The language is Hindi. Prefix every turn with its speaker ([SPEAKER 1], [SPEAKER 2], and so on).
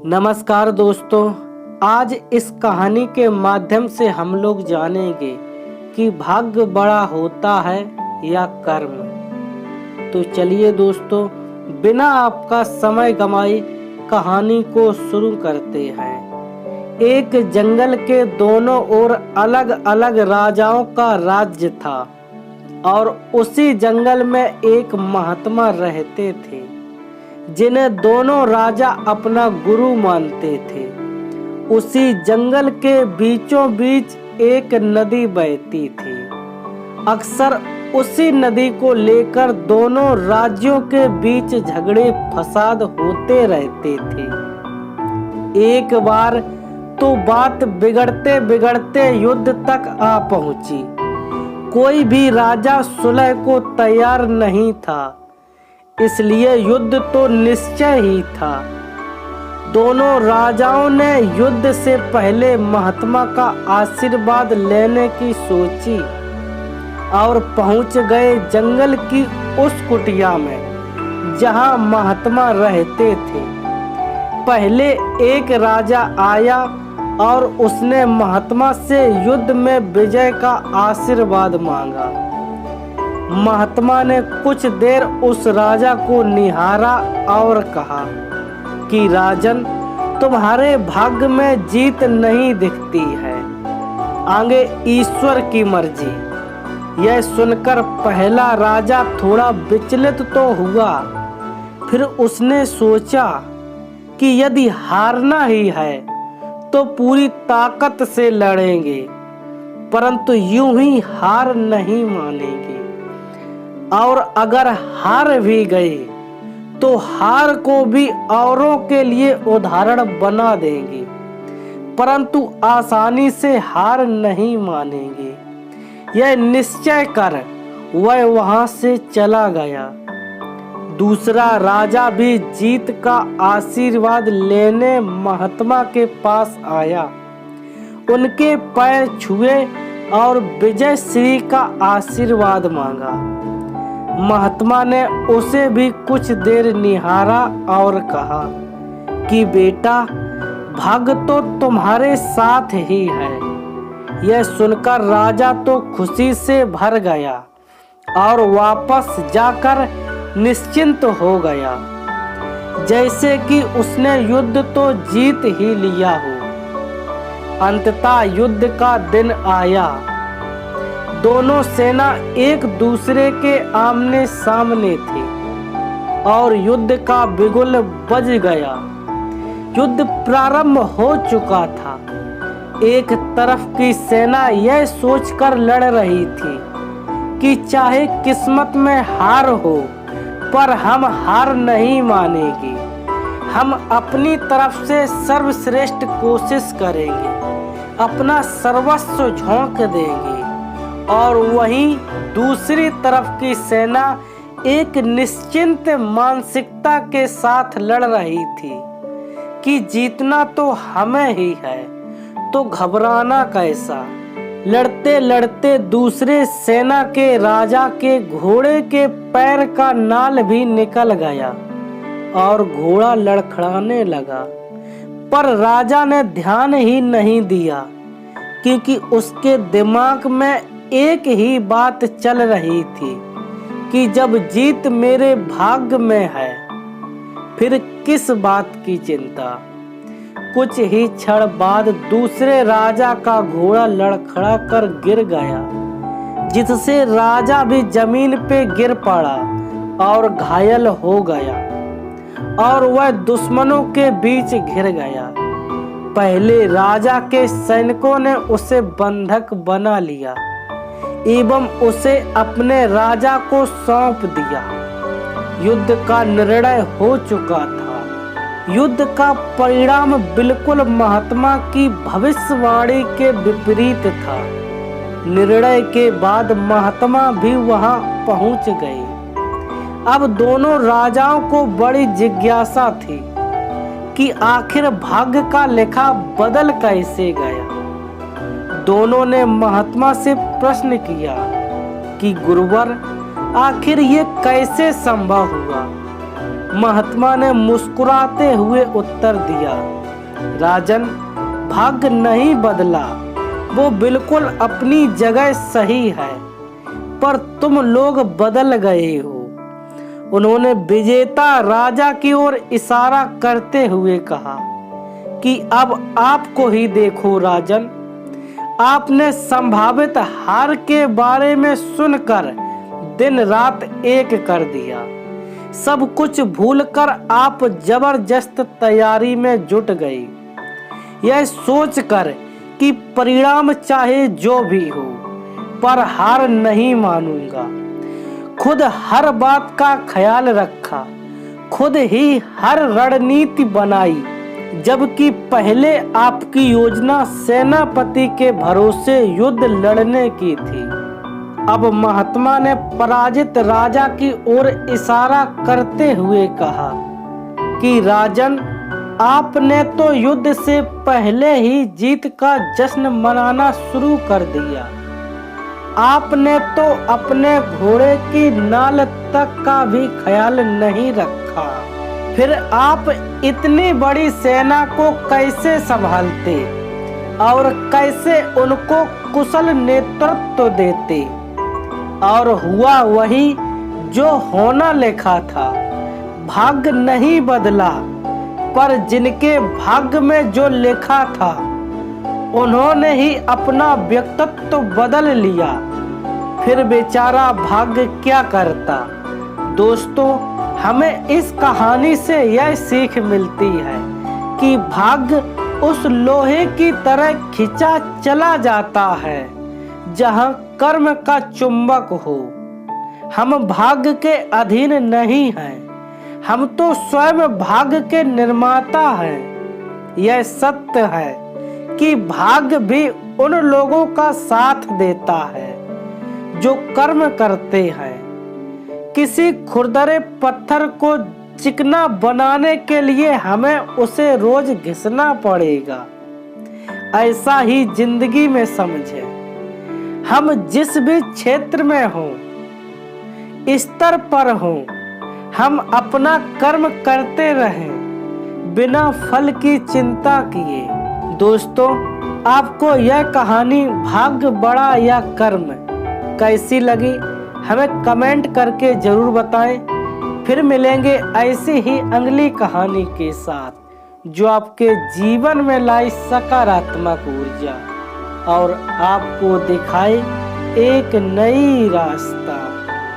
[SPEAKER 1] नमस्कार दोस्तों, आज इस कहानी के माध्यम से हम लोग जानेंगे कि भाग्य बड़ा होता है या कर्म। तो चलिए दोस्तों, बिना आपका समय गंवाए कहानी को शुरू करते हैं। एक जंगल के दोनों ओर अलग अलग राजाओं का राज्य था और उसी जंगल में एक महात्मा रहते थे जिन्हें दोनों राजा अपना गुरु मानते थे। उसी जंगल के बीचों बीच एक नदी बहती थी। अक्सर उसी नदी को लेकर दोनों राज्यों के बीच झगड़े फसाद होते रहते थे। एक बार तो बात बिगड़ते बिगड़ते युद्ध तक आ पहुंची। कोई भी राजा सुलह को तैयार नहीं था, इसलिए युद्ध तो निश्चय ही था। दोनों राजाओं ने युद्ध से पहले महात्मा का आशीर्वाद लेने की सोची और पहुंच गए जंगल की उस कुटिया में जहां महात्मा रहते थे। पहले एक राजा आया और उसने महात्मा से युद्ध में विजय का आशीर्वाद मांगा। महात्मा ने कुछ देर उस राजा को निहारा और कहा कि राजन, तुम्हारे भाग्य में जीत नहीं दिखती है, आगे ईश्वर की मर्जी। यह सुनकर पहला राजा थोड़ा विचलित तो हुआ, फिर उसने सोचा कि यदि हारना ही है तो पूरी ताकत से लड़ेंगे, परंतु यूं ही हार नहीं मानेंगे, और अगर हार भी गए तो हार को भी औरों के लिए उदाहरण बना देंगे, परंतु आसानी से हार नहीं मानेंगे। यह निश्चय कर वह वहां से चला गया। दूसरा राजा भी जीत का आशीर्वाद लेने महात्मा के पास आया, उनके पैर छुए और विजय श्री का आशीर्वाद मांगा। महात्मा ने उसे भी कुछ देर निहारा और कहा कि बेटा, भाग्य तो तुम्हारे साथ ही है। यह सुनकर राजा तो खुशी से भर गया और वापस जाकर निश्चिंत हो गया, जैसे कि उसने युद्ध तो जीत ही लिया हो। अंततः युद्ध का दिन आया। दोनों सेना एक दूसरे के आमने सामने थे और युद्ध का बिगुल बज गया। युद्ध प्रारंभ हो चुका था। एक तरफ की सेना यह सोचकर लड़ रही थी कि चाहे किस्मत में हार हो, पर हम हार नहीं मानेंगे। हम अपनी तरफ से सर्वश्रेष्ठ कोशिश करेंगे, अपना सर्वस्व झोंक देंगे। और वहीं दूसरी तरफ की सेना एक निश्चिंत मानसिकता के साथ लड़ रही थी कि जीतना तो हमें ही है, तो घबराना कैसा। लड़ते लड़ते दूसरे सेना के राजा के घोड़े के पैर का नाल भी निकल गया और घोड़ा लड़खड़ाने लगा, पर राजा ने ध्यान ही नहीं दिया, क्योंकि उसके दिमाग में एक ही बात चल रही थी कि जब जीत मेरे भाग्य में है, फिर किस बात की चिंता। कुछ ही क्षण बाद दूसरे राजा का घोड़ा लड़खड़ा कर गिर गया, जिससे राजा भी जमीन पे गिर पड़ा और घायल हो गया और वह दुश्मनों के बीच घिर गया। पहले राजा के सैनिकों ने उसे बंधक बना लिया एवं उसे अपने राजा को सौंप दिया। युद्ध का निर्णय हो चुका था। युद्ध का परिणाम बिल्कुल महात्मा की भविष्यवाणी के विपरीत था। निर्णय के बाद महात्मा भी वहां पहुंच गए। अब दोनों राजाओं को बड़ी जिज्ञासा थी कि आखिर भाग्य का लेखा बदल कैसे गया। दोनों ने महात्मा से प्रश्न किया कि गुरुवर, आखिर ये कैसे संभव हुआ। महात्मा ने मुस्कुराते हुए उत्तर दिया, राजन, भाग्य नहीं बदला, वो बिल्कुल अपनी जगह सही है, पर तुम लोग बदल गए हो। उन्होंने विजेता राजा की ओर इशारा करते हुए कहा कि अब आपको ही देखो राजन, आपने संभावित हार के बारे में सुनकर दिन रात एक कर दिया। सब कुछ भूलकर आप जबरदस्त तैयारी में जुट गई, यह सोचकर कि परिणाम चाहे जो भी हो, पर हार नहीं मानूंगा। खुद हर बात का ख्याल रखा, खुद ही हर रणनीति बनाई, जबकि पहले आपकी योजना सेनापति के भरोसे युद्ध लड़ने की थी। अब महात्मा ने पराजित राजा की ओर इशारा करते हुए कहा कि राजन, आपने तो युद्ध से पहले ही जीत का जश्न मनाना शुरू कर दिया। आपने तो अपने घोड़े की नाल तक का भी ख्याल नहीं रखा। फिर आप इतनी बड़ी सेना को कैसे संभालते और कैसे उनको कुशल नेतृत्व देते? और हुआ वही जो होना लिखा था। भाग्य नहीं बदला, पर जिनके भाग्य में जो लिखा था उन्होंने ही अपना व्यक्तित्व बदल लिया। फिर बेचारा भाग्य क्या करता? दोस्तों, हमें इस कहानी से यह सीख मिलती है कि भाग्य उस लोहे की तरह खिंचा चला जाता है जहां कर्म का चुंबक हो। हम भाग्य के अधीन नहीं हैं, हम तो स्वयं भाग्य के निर्माता हैं। यह सत्य है कि भाग्य भी उन लोगों का साथ देता है जो कर्म करते हैं। किसी खुरदरे पत्थर को चिकना बनाने के लिए हमें उसे रोज घिसना पड़ेगा। ऐसा ही जिंदगी में समझें। हम जिस भी क्षेत्र में हों, स्तर पर हों, हम अपना कर्म करते रहें बिना फल की चिंता किए। दोस्तों, आपको यह कहानी भाग्य बड़ा या कर्म कैसी लगी, हमें कमेंट करके जरूर बताएं। फिर मिलेंगे ऐसी ही अगली कहानी के साथ जो आपके जीवन में लाई सकारात्मक ऊर्जा और आपको दिखाए एक नई रास्ता।